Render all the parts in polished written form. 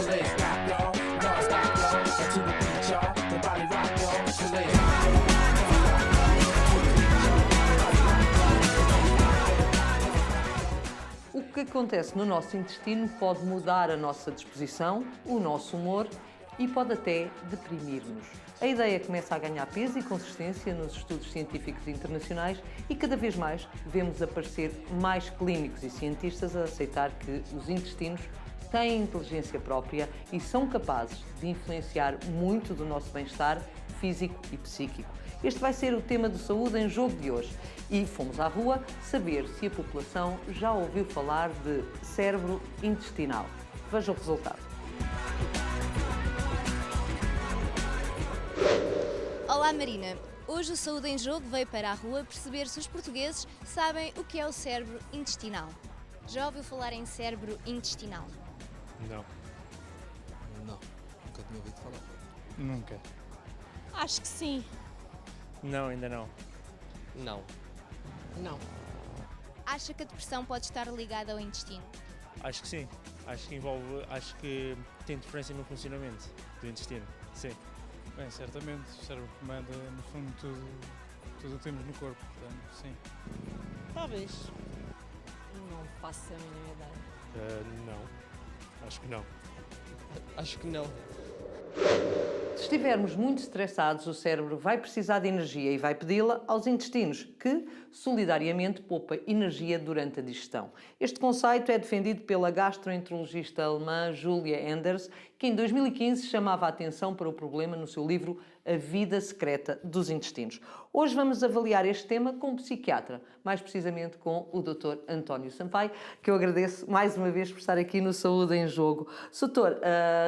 let's rock, y'all. Non stop, y'all. And to the beat, y'all. The body rock, y'all. So let's O que acontece no nosso intestino pode mudar a nossa disposição, o nosso humor e pode até deprimir-nos. A ideia começa a ganhar peso e consistência nos estudos científicos internacionais e cada vez mais vemos aparecer mais clínicos e cientistas a aceitar que os intestinos têm inteligência própria e são capazes de influenciar muito do nosso bem-estar físico e psíquico. Este vai ser o tema do Saúde em Jogo de hoje e fomos à rua saber se a população já ouviu falar de cérebro intestinal. Veja o resultado. Olá Marina, hoje o Saúde em Jogo veio para a rua perceber se os portugueses sabem o que é o cérebro intestinal. Já ouviu falar em cérebro intestinal? Não. Não, nunca tinha ouvido falar. Nunca. Acho que sim. Não, ainda não. Não. Não. Acha que a depressão pode estar ligada ao intestino? Acho que sim. Acho que tem diferença no funcionamento do intestino. Sim. Bem, certamente, o cérebro comanda, no fundo, tudo o que temos no corpo, portanto, sim. Talvez. Não faço a mínima ideia. Não. Acho que não. Acho que não. Se estivermos muito estressados, o cérebro vai precisar de energia e vai pedi-la aos intestinos, que solidariamente poupa energia durante a digestão. Este conceito é defendido pela gastroenterologista alemã Julia Enders, que em 2015 chamava a atenção para o problema no seu livro A Vida Secreta dos Intestinos. Hoje vamos avaliar este tema com um psiquiatra, mais precisamente com o Dr. António Sampaio, que eu agradeço mais uma vez por estar aqui no Saúde em Jogo. Doutor,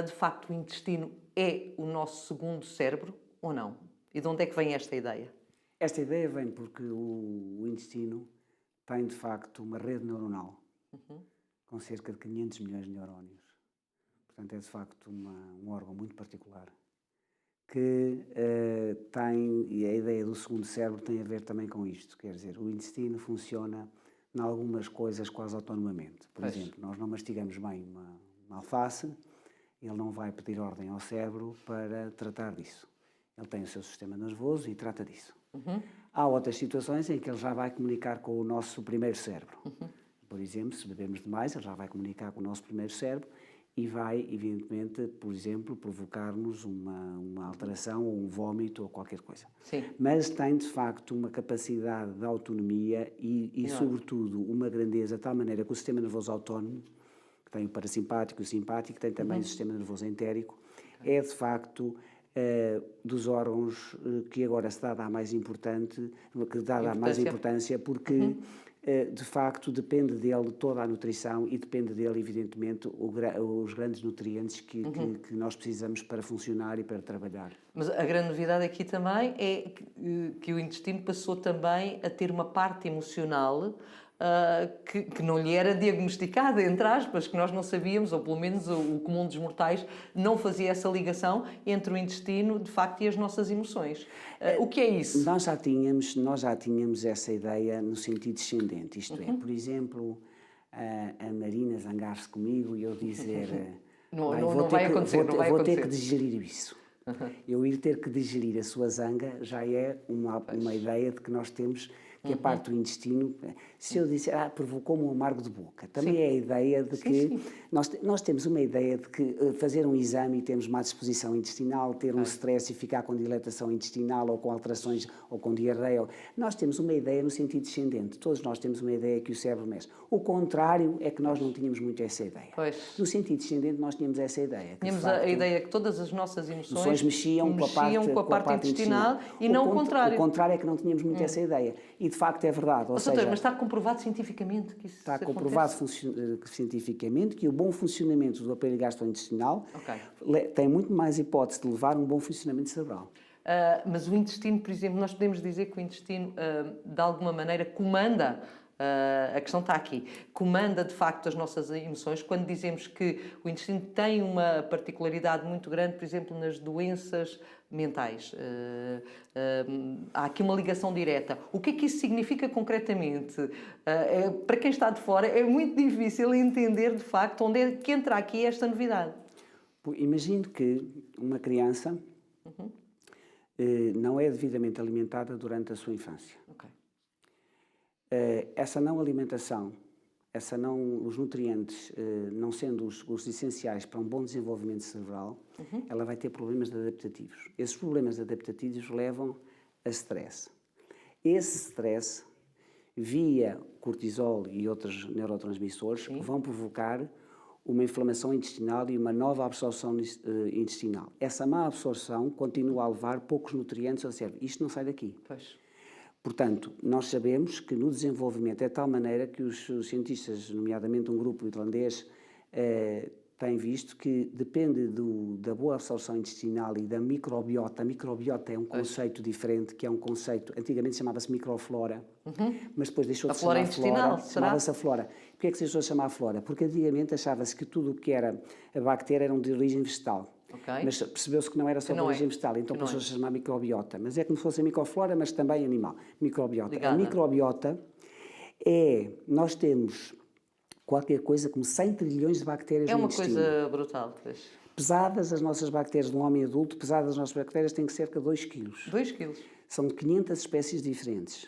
de facto o intestino é o nosso segundo cérebro ou não? E de onde é que vem esta ideia? Esta ideia vem porque o intestino tem, de facto, uma rede neuronal com cerca de 500 milhões de neurónios. Portanto, é, de facto, um órgão muito particular que tem, e a ideia do segundo cérebro tem a ver também com isto. Quer dizer, o intestino funciona em algumas coisas quase autonomamente. Por exemplo, nós não mastigamos bem uma alface, ele não vai pedir ordem ao cérebro para tratar disso. Ele tem o seu sistema nervoso e trata disso. Há outras situações em que ele já vai comunicar com o nosso primeiro cérebro. Por exemplo, se bebemos demais, ele já vai comunicar com o nosso primeiro cérebro e vai, evidentemente, por exemplo, provocar-nos uma alteração ou um vómito ou qualquer coisa. Sim. Mas tem, de facto, uma capacidade de autonomia e sobretudo, uma grandeza de tal maneira que o sistema nervoso autónomo, que tem o parasimpático e o simpático, tem também o sistema nervoso entérico, é, de facto, dos órgãos que agora se dá a mais importância porque, de facto, depende dele toda a nutrição e depende dele, evidentemente, os grandes nutrientes que nós precisamos para funcionar e para trabalhar. Mas a grande novidade aqui também é que o intestino passou também a ter uma parte emocional que não lhe era diagnosticada, entre aspas, que nós não sabíamos, ou pelo menos o comum dos mortais não fazia essa ligação entre o intestino, de facto, e as nossas emoções. O que é isso? Nós já tínhamos essa ideia no sentido descendente, isto é, por exemplo, a Marina zangar-se comigo e eu dizer não vai acontecer. Vou ter que digerir isso. Eu ir ter que digerir a sua zanga já é uma ideia de que nós temos que a parte do intestino, se eu disser, provocou-me um amargo de boca, também é a ideia de que nós temos uma ideia de que fazer um exame e termos má disposição intestinal, ter um stress e ficar com dilatação intestinal ou com alterações ou com diarreia, nós temos uma ideia no sentido descendente, todos nós temos uma ideia que o cérebro mexe. O contrário é que nós não tínhamos muito essa ideia. No sentido descendente nós tínhamos essa ideia. Tínhamos a ideia que todas as nossas emoções mexiam com a parte intestinal e não o contrário. O contrário é que não tínhamos muito essa ideia. E de facto é verdade. Ou seja, mas está comprovado cientificamente que isso está comprovado cientificamente que o bom funcionamento do aparelho gastrointestinal tem muito mais hipótese de levar um bom funcionamento cerebral. Mas o intestino, por exemplo, nós podemos dizer que o intestino, de alguma maneira, comanda. A questão está aqui. Comanda, de facto, as nossas emoções. Quando dizemos que o intestino tem uma particularidade muito grande, por exemplo, nas doenças mentais. Há aqui uma ligação direta. O que é que isso significa concretamente? Para quem está de fora, é muito difícil entender, de facto, onde é que entra aqui esta novidade. Imagine que uma criança não é devidamente alimentada durante a sua infância. Ok. Essa não alimentação, os nutrientes não sendo os essenciais para um bom desenvolvimento cerebral, ela vai ter problemas adaptativos. Esses problemas adaptativos levam a stress. Esse stress, via cortisol e outros neurotransmissores, vão provocar uma inflamação intestinal e uma nova absorção intestinal. Essa má absorção continua a levar poucos nutrientes ao cérebro. Isto não sai daqui. Pois. Portanto, nós sabemos que no desenvolvimento é de tal maneira que os cientistas, nomeadamente um grupo irlandês, têm visto que depende da boa absorção intestinal e da microbiota. A microbiota é um conceito diferente, que é um conceito, antigamente chamava-se microflora, mas depois deixou de se chamar flora, chamava-se a flora. Porquê é que se deixou de chamar flora? Porque antigamente achava-se que tudo o que era a bactéria era de origem vegetal. Okay. Mas percebeu-se que não era só de origem vegetal, então passou-se a chamar microbiota. Mas é como se fosse a microflora, mas também animal. Microbiota. Ligada. A microbiota nós temos qualquer coisa como 100 trilhões de bactérias no intestino. É uma coisa brutal. Pois. Pesadas, as nossas bactérias de um homem adulto, pesadas as nossas bactérias têm que cerca de 2 quilos. 2 quilos. São de 500 espécies diferentes.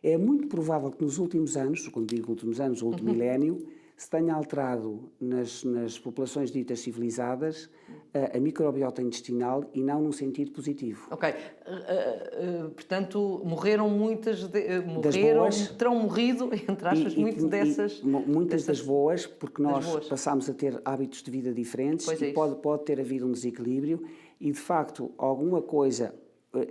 É muito provável que nos últimos anos, quando digo últimos anos, o último milénio, se tenha alterado nas populações ditas civilizadas a microbiota intestinal e não num sentido positivo. Ok. Portanto, morreram muitas... terão morrido, entre aspas, muitas das boas, porque nós passámos a ter hábitos de vida diferentes e pode ter havido um desequilíbrio e, de facto, alguma coisa...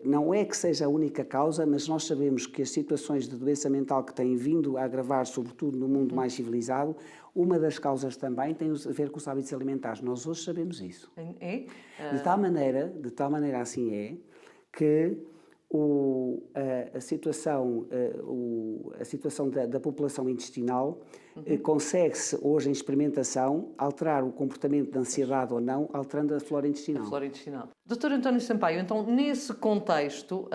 Não é que seja a única causa, mas nós sabemos que as situações de doença mental que têm vindo a agravar, sobretudo no mundo mais civilizado, uma das causas também tem a ver com os hábitos alimentares. Nós hoje sabemos isso. É? De tal maneira assim é que a situação da população intestinal consegue-se hoje em experimentação alterar o comportamento de ansiedade ou não, alterando a flora intestinal. Dr. António Sampaio, então nesse contexto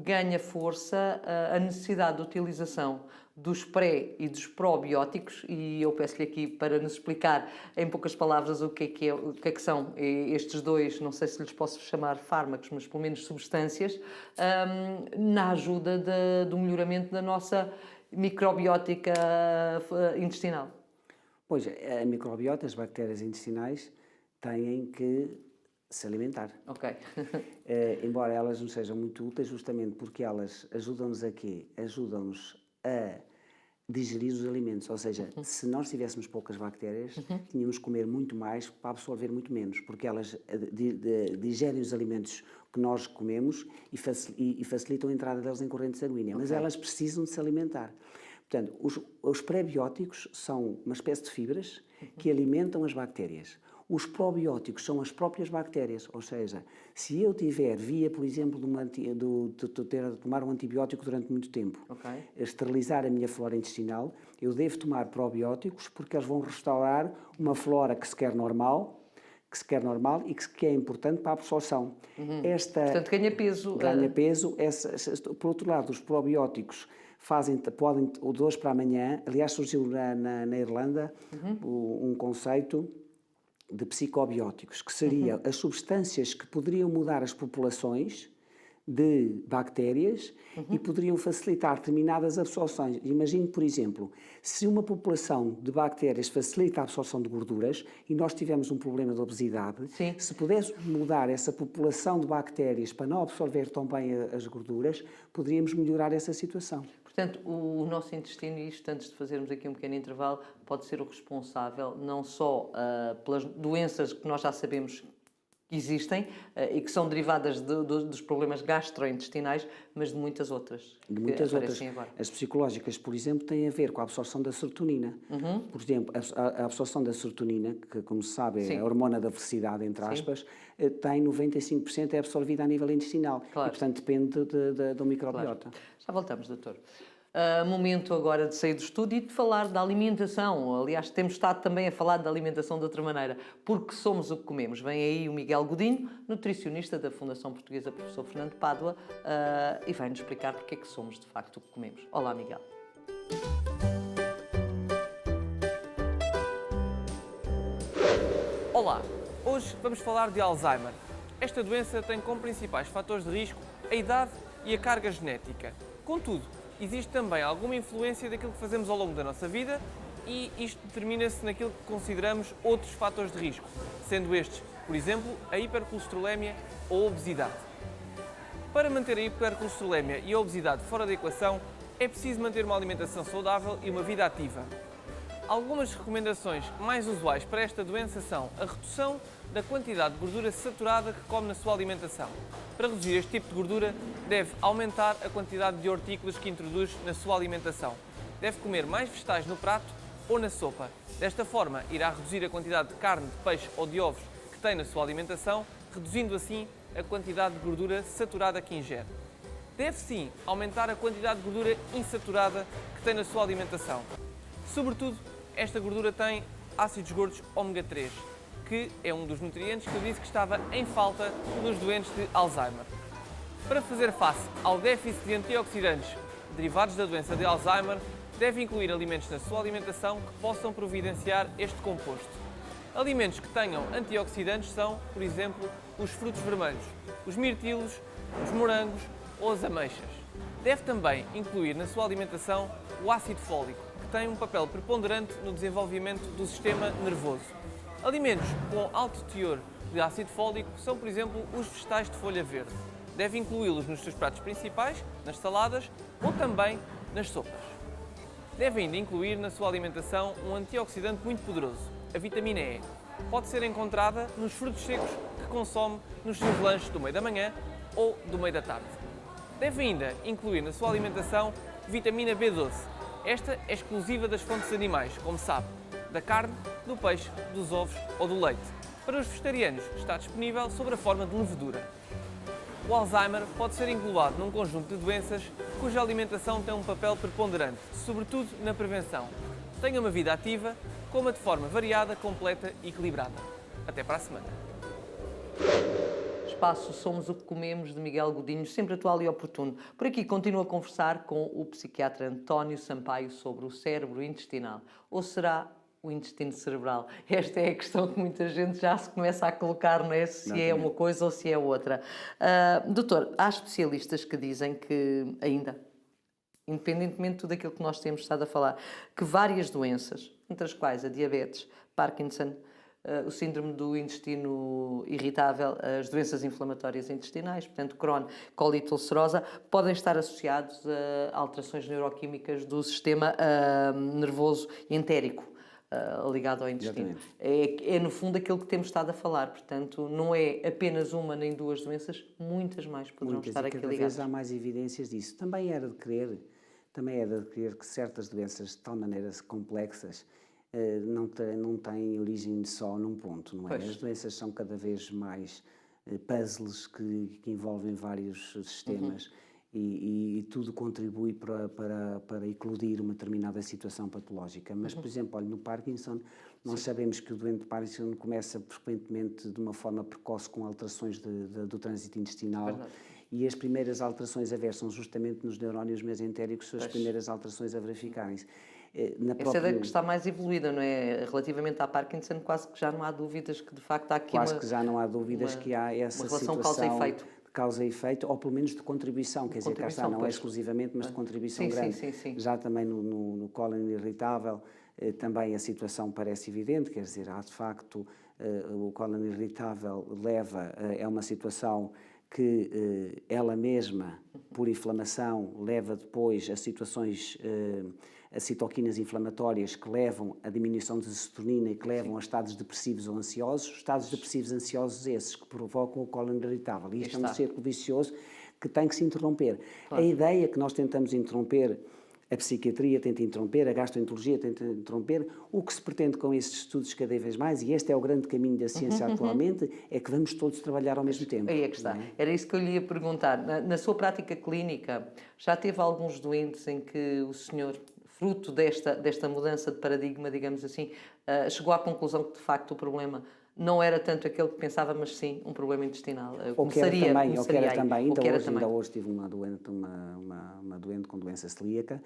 ganha força a necessidade de utilização dos pré e dos probióticos, e eu peço-lhe aqui para nos explicar em poucas palavras o que é que são estes dois, não sei se lhes posso chamar fármacos, mas pelo menos substâncias, na ajuda do melhoramento da nossa microbiótica intestinal. Pois, a microbiota, as bactérias intestinais, têm que se alimentar. Ok. Embora elas não sejam muito úteis, justamente porque elas ajudam-nos a quê? Ajudam-nos a digerir os alimentos, ou seja, se nós tivéssemos poucas bactérias, tínhamos que comer muito mais para absorver muito menos, porque elas digerem os alimentos que nós comemos e facilitam a entrada deles em corrente sanguínea, mas elas precisam de se alimentar. Portanto, os pré-bióticos são uma espécie de fibras que alimentam as bactérias. Os probióticos são as próprias bactérias, ou seja, se eu tiver via, por exemplo, de ter de tomar um antibiótico durante muito tempo, esterilizar a minha flora intestinal, eu devo tomar probióticos porque eles vão restaurar uma flora que se quer normal e que é importante para a absorção. Portanto, ganha peso. Ganha peso. Por outro lado, os probióticos podem, de hoje para amanhã, aliás, surgiu na Irlanda um conceito de psicobióticos, que seriam as substâncias que poderiam mudar as populações de bactérias e poderiam facilitar determinadas absorções. Imagine, por exemplo, se uma população de bactérias facilita a absorção de gorduras e nós tivemos um problema de obesidade, se pudéssemos mudar essa população de bactérias para não absorver tão bem as gorduras, poderíamos melhorar essa situação. Portanto, o nosso intestino, e isto antes de fazermos aqui um pequeno intervalo, pode ser o responsável não só pelas doenças que nós já sabemos que existem e que são derivadas dos problemas gastrointestinais, mas de muitas outras. Agora. As psicológicas, por exemplo, têm a ver com a absorção da serotonina. Por exemplo, a absorção da serotonina, que, como se sabe, é a hormona da felicidade, entre aspas, tem 95% é absorvida a nível intestinal. E, portanto, depende do microbiota. Já voltamos, doutor. Momento agora de sair do estúdio e de falar da alimentação. Aliás, temos estado também a falar da alimentação de outra maneira, porque somos o que comemos. Vem aí o Miguel Godinho, nutricionista da Fundação Portuguesa Professor Fernando Pádua, e vai-nos explicar porque é que somos de facto o que comemos. Olá, Miguel. Olá, Hoje vamos falar de Alzheimer. Esta doença tem como principais fatores de risco a idade e a carga genética. Contudo, existe também alguma influência daquilo que fazemos ao longo da nossa vida e isto determina-se naquilo que consideramos outros fatores de risco, sendo estes, por exemplo, a hipercolesterolemia ou a obesidade. Para manter a hipercolesterolemia e a obesidade fora da equação, é preciso manter uma alimentação saudável e uma vida ativa. Algumas recomendações mais usuais para esta doença são a redução da quantidade de gordura saturada que come na sua alimentação. Para reduzir este tipo de gordura, deve aumentar a quantidade de hortícolas que introduz na sua alimentação. Deve comer mais vegetais no prato ou na sopa. Desta forma, irá reduzir a quantidade de carne, de peixe ou de ovos que tem na sua alimentação, reduzindo assim a quantidade de gordura saturada que ingere. Deve sim aumentar a quantidade de gordura insaturada que tem na sua alimentação. Sobretudo, esta gordura tem ácidos gordos ômega 3, que é um dos nutrientes que eu disse que estava em falta nos doentes de Alzheimer. Para fazer face ao déficit de antioxidantes derivados da doença de Alzheimer, deve incluir alimentos na sua alimentação que possam providenciar este composto. Alimentos que tenham antioxidantes são, por exemplo, os frutos vermelhos, os mirtilos, os morangos ou as ameixas. Deve também incluir na sua alimentação o ácido fólico, que tem um papel preponderante no desenvolvimento do sistema nervoso. Alimentos com alto teor de ácido fólico são, por exemplo, os vegetais de folha verde. Deve incluí-los nos seus pratos principais, nas saladas ou também nas sopas. Deve ainda incluir na sua alimentação um antioxidante muito poderoso, a vitamina E. Pode ser encontrada nos frutos secos que consome nos seus lanches do meio da manhã ou do meio da tarde. Deve ainda incluir na sua alimentação vitamina B12. Esta é exclusiva das fontes animais, como sabe, da carne, do peixe, dos ovos ou do leite. Para os vegetarianos, está disponível sob a forma de levedura. O Alzheimer pode ser englobado num conjunto de doenças cuja alimentação tem um papel preponderante, sobretudo na prevenção. Tenha uma vida ativa, coma de forma variada, completa e equilibrada. Até para a semana. Espaço Somos o que Comemos, de Miguel Godinho, sempre atual e oportuno. Por aqui continuo a conversar com o psiquiatra António Sampaio sobre o cérebro intestinal. Ou será o intestino cerebral? Esta é a questão que muita gente já se começa a colocar, não é? Se é uma coisa ou se é outra. Doutor, há especialistas que dizem que ainda, independentemente de tudo aquilo que nós temos estado a falar, que várias doenças, entre as quais a diabetes, Parkinson, o síndrome do intestino irritável, as doenças inflamatórias intestinais, portanto, Crohn, colite ulcerosa, podem estar associados a alterações neuroquímicas do sistema nervoso entérico, ligado ao intestino. É, no fundo, aquilo que temos estado a falar. Portanto, não é apenas uma nem duas doenças, muitas mais poderão estar aqui ligadas. Cada vez há mais evidências disso. Também era de crer que certas doenças, de tal maneira complexas, não têm origem só num ponto, não é? As doenças são cada vez mais puzzles que envolvem vários sistemas. E tudo contribui para eclodir uma determinada situação patológica. Mas, por exemplo, olha, no Parkinson, nós sabemos que o doente de Parkinson começa frequentemente de uma forma precoce com alterações do trânsito intestinal. E as primeiras alterações a ver são justamente nos neurónios mesentéricos, são as primeiras alterações a verificarem-se. Essa é que está mais evoluída, não é? Relativamente à Parkinson, quase que já não há dúvidas que, de facto, há aqui que já não há dúvidas que há essa relação situação causa-efeito. Causa e efeito, ou pelo menos de contribuição, quer dizer, cá está, não é exclusivamente, mas de contribuição grande. Sim. Já também no cólon irritável, também a situação parece evidente, quer dizer, há de facto, o cólon irritável é uma situação que ela mesma, por inflamação, leva depois a situações, a citoquinas inflamatórias que levam à diminuição de serotonina e que levam a estados depressivos ou ansiosos, estados depressivos ansiosos esses que provocam o cólon irritável. E isto é um círculo vicioso que tem que se interromper. Claro. A ideia que nós tentamos interromper, a psiquiatria tenta interromper, a gastroenterologia tenta interromper, o que se pretende com esses estudos cada vez mais, e este é o grande caminho da ciência atualmente, é que vamos todos trabalhar ao mesmo tempo. Aí é que está. Era isso que eu lhe ia perguntar. Na sua prática clínica, já teve alguns doentes em que o senhor, fruto desta mudança de paradigma, digamos assim, chegou à conclusão que, de facto, o problema não era tanto aquele que pensava, mas sim um problema intestinal? Ou que era também, ainda hoje tive uma doente com doença celíaca,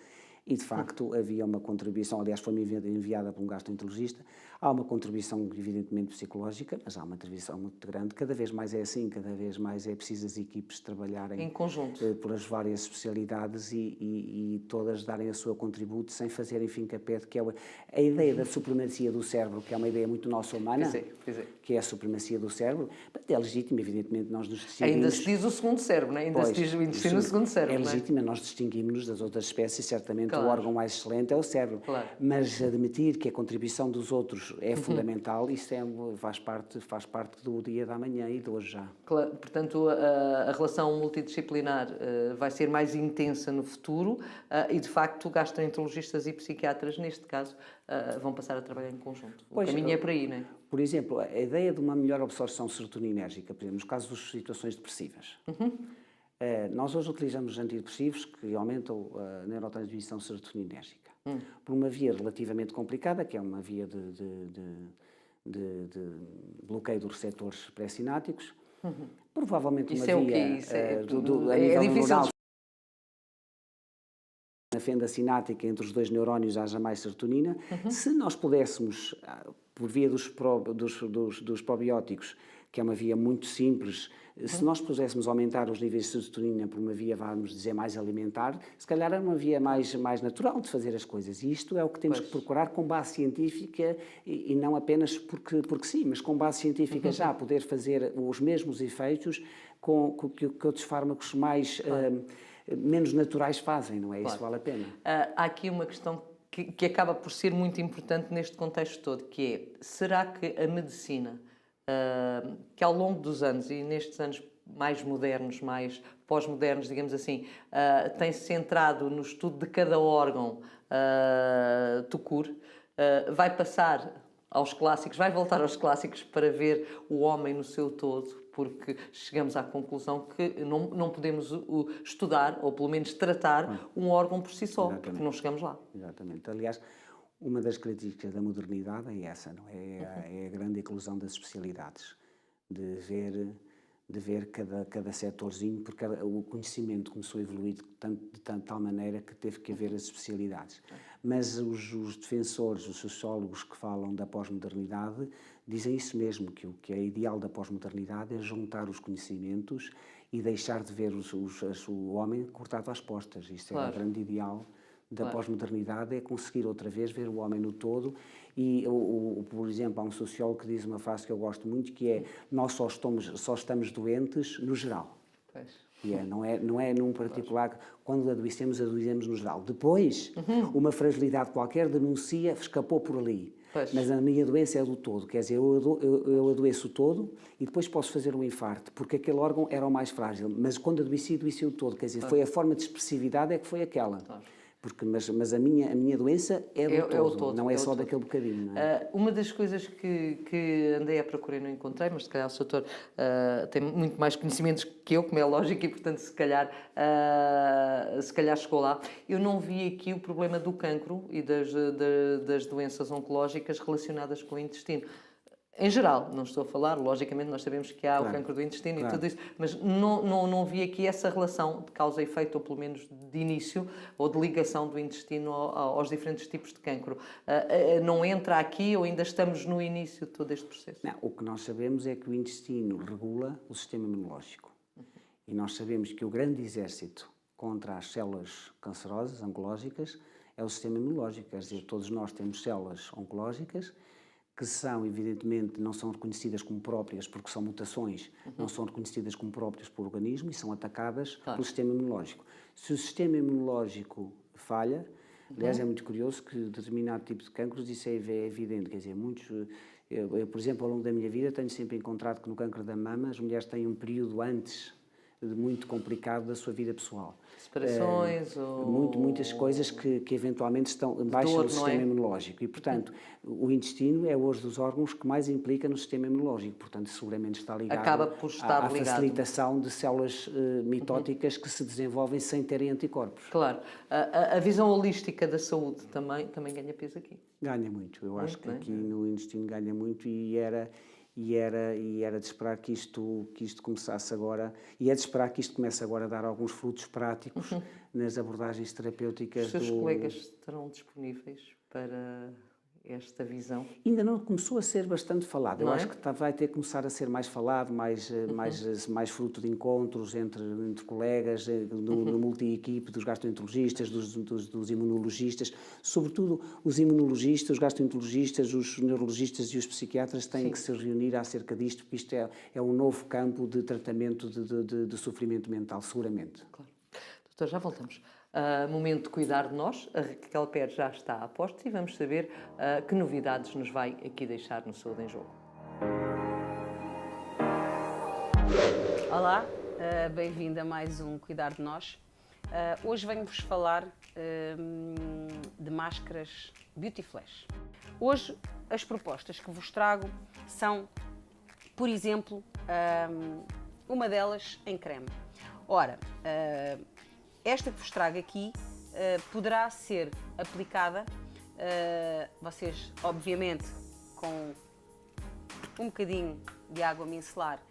e de facto havia uma contribuição, aliás foi-me enviada por um gastroenterologista, há uma contribuição evidentemente psicológica, mas há uma contribuição muito grande, cada vez mais é assim, cada vez mais é preciso as equipes trabalharem Em conjunto. Pelas várias especialidades e todas darem a sua contributo sem fazerem fim-capé de que é a ideia da supremacia do cérebro, que é uma ideia muito nossa humana, Pois é. que é a supremacia do cérebro, é legítima, evidentemente nós nos distinguimos. Ainda se diz o segundo cérebro, não é? Ainda se diz o intestino o segundo cérebro, é não é? legítima, nós distinguimos-nos das outras espécies, certamente Claro. o órgão mais excelente é o cérebro. Claro. Mas admitir que a contribuição dos outros é fundamental, isso faz parte do dia da manhã e de hoje já. Claro, portanto, a relação multidisciplinar vai ser mais intensa no futuro e, de facto, gastroenterologistas e psiquiatras, neste caso, vão passar a trabalhar em conjunto. O caminho é por aí, não é? Por exemplo, a ideia de uma melhor absorção serotoninérgica, por exemplo, nos casos das situações depressivas. Nós hoje utilizamos antidepressivos que aumentam a neurotransmissão serotoninérgica. Por uma via relativamente complicada, que é uma via de bloqueio dos receptores pré-sinápticos. Provavelmente Isso uma é o via quê? Isso a é nível difícil neuronal. de... Na fenda sináptica entre os dois neurónios haja mais serotonina. Se nós pudéssemos, por via dos probióticos, que é uma via muito simples, se nós pudéssemos aumentar os níveis de serotonina por uma via, vamos dizer, mais alimentar, se calhar era uma via mais natural de fazer as coisas. E isto é o que temos que procurar com base científica e não apenas porque sim, mas com base científica já, poder fazer os mesmos efeitos que outros fármacos menos naturais fazem, não é? Isso vale a pena. Há aqui uma questão que acaba por ser muito importante neste contexto todo, que é, será que a medicina, que ao longo dos anos, e nestes anos mais modernos, mais pós-modernos, digamos assim, tem-se centrado no estudo de cada órgão vai passar aos clássicos, vai voltar aos clássicos para ver o homem no seu todo, porque chegamos à conclusão que não podemos estudar, ou pelo menos tratar, um órgão por si só, porque não chegamos lá. Exatamente. Aliás, uma das características da modernidade é essa, não é? É a grande eclosão das especialidades, de ver cada setorzinho, porque o conhecimento começou a evoluir de tal maneira que teve que haver as especialidades. Mas os defensores, os sociólogos que falam da pós-modernidade, dizem isso mesmo, que o que é ideal da pós-modernidade é juntar os conhecimentos e deixar de ver o homem cortado às postas. Isto é o grande ideal da pós-modernidade, é conseguir outra vez ver o homem no todo. E, por exemplo, há um sociólogo que diz uma frase que eu gosto muito, que é: nós só estamos doentes no geral. E não é num particular. Quando adoecemos no geral. Depois, uma fragilidade qualquer denuncia, escapou por ali. Mas a minha doença é do todo, quer dizer, eu adoeço o todo e depois posso fazer um infarto, porque aquele órgão era o mais frágil, mas quando adoeci o todo, quer dizer, foi a forma de expressividade é que foi aquela. Mas a minha doença é do todo, não é só daquele bocadinho. Não é? Uma das coisas que andei a procurar e não encontrei, mas se calhar o Sr. Doutor tem muito mais conhecimentos que eu, como é lógico, e portanto se calhar chegou lá. Eu não vi aqui o problema do cancro e das doenças oncológicas relacionadas com o intestino. Em geral, não estou a falar, logicamente nós sabemos que há o cancro do intestino e tudo isso, mas não vi aqui essa relação de causa e efeito, ou pelo menos de início, ou de ligação do intestino aos diferentes tipos de cancro. Não entra aqui ou ainda estamos no início de todo este processo? Não, o que nós sabemos é que o intestino regula o sistema imunológico. E nós sabemos que o grande exército contra as células cancerosas, oncológicas, é o sistema imunológico. Quer dizer, todos nós temos células oncológicas que são, evidentemente, não são reconhecidas como próprias porque são mutações, não são reconhecidas como próprias por organismo e são atacadas pelo sistema imunológico. Se o sistema imunológico falha, aliás, é muito curioso que determinado tipo de cancros isso é evidente, quer dizer, eu, por exemplo, ao longo da minha vida tenho sempre encontrado que no cancro da mama as mulheres têm um período antes muito complicado da sua vida pessoal. Separações muitas coisas que eventualmente estão baixam no sistema imunológico e, portanto, o intestino é hoje dos órgãos que mais implica no sistema imunológico, portanto, seguramente está ligado à facilitação de células mitóticas que se desenvolvem sem terem anticorpos. Claro. A visão holística da saúde também ganha peso aqui. Ganha muito. Eu acho que aqui no intestino ganha muito e e era de esperar que isto começasse agora, e é de esperar que isto comece agora a dar alguns frutos práticos nas abordagens terapêuticas. Os seus colegas estarão disponíveis para esta visão? Ainda não começou a ser bastante falado. Eu Não é? acho que vai ter que começar a ser mais falado, mais fruto de encontros entre colegas, no multi-equipe dos gastroenterologistas, dos imunologistas. Sobretudo os imunologistas, os gastroenterologistas, os neurologistas e os psiquiatras têm que se reunir acerca disto, porque isto é um novo campo de tratamento de sofrimento mental, seguramente. Claro. Doutor, já voltamos. Momento de cuidar de nós. A Raquel Pérez já está a postos e vamos saber que novidades nos vai aqui deixar no Saúde em Jogo. Olá, bem-vindo a mais um Cuidar de Nós. Hoje venho-vos falar de máscaras Beauty Flash. Hoje as propostas que vos trago são, por exemplo, uma delas em creme. Ora, esta que vos trago aqui poderá ser aplicada, vocês obviamente com um bocadinho de água micelar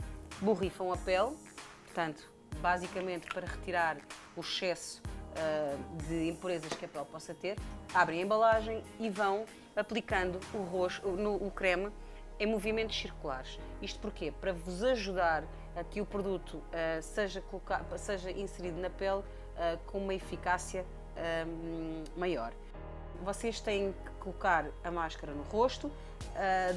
borrifam a pele, portanto basicamente para retirar o excesso de impurezas que a pele possa ter, abrem a embalagem e vão aplicando o creme em movimentos circulares. Isto porquê? Para vos ajudar a que o produto seja inserido na pele com uma eficácia maior. Vocês têm que colocar a máscara no rosto,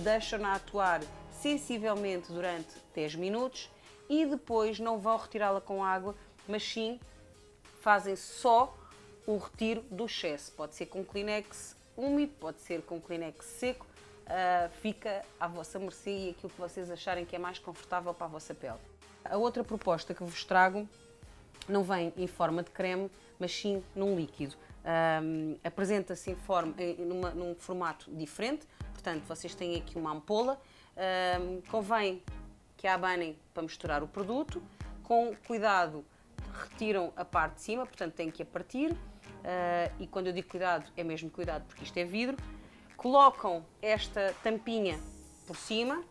deixam-na atuar sensivelmente durante 10 minutos e depois não vão retirá-la com água, mas sim fazem só o retiro do excesso. Pode ser com Kleenex úmido, pode ser com Kleenex seco, fica à vossa mercê e aquilo que vocês acharem que é mais confortável para a vossa pele. A outra proposta que vos trago não vem em forma de creme, mas sim num líquido. Apresenta-se num formato diferente, portanto vocês têm aqui uma ampola, convém que a abanem para misturar o produto, com cuidado retiram a parte de cima, portanto têm que a partir, e quando eu digo cuidado é mesmo cuidado porque isto é vidro, colocam esta tampinha por cima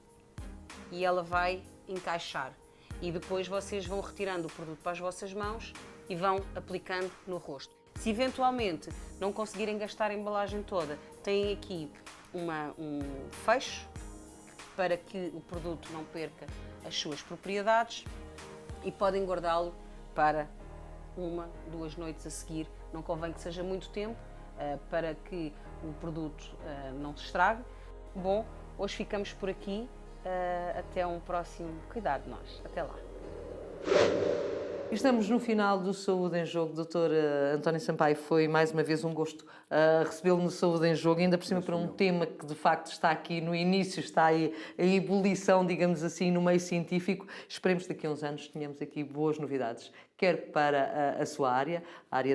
e ela vai encaixar. E depois vocês vão retirando o produto para as vossas mãos e vão aplicando no rosto. Se eventualmente não conseguirem gastar a embalagem toda, têm aqui um fecho para que o produto não perca as suas propriedades e podem guardá-lo para 1, 2 noites a seguir. Não convém que seja muito tempo para que o produto não se estrague. Bom, hoje ficamos por aqui. Até um próximo Cuidar de Nós. Até lá. Estamos no final do Saúde em Jogo. Doutor António Sampaio, foi mais uma vez um gosto recebê-lo no Saúde em Jogo, ainda por cima para um tema que de facto está aqui no início, está aí em ebulição, digamos assim, no meio científico. Esperemos que daqui a uns anos tenhamos aqui boas novidades, quer para a sua área, a área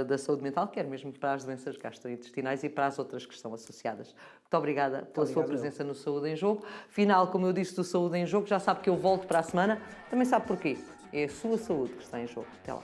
da saúde mental, quer mesmo para as doenças gastrointestinais e para as outras que estão associadas. Muito obrigada pela sua presença no Saúde em Jogo. Final, como eu disse, do Saúde em Jogo. Já sabe que eu volto para a semana. Também sabe porquê. É a sua saúde que está em jogo. Até lá.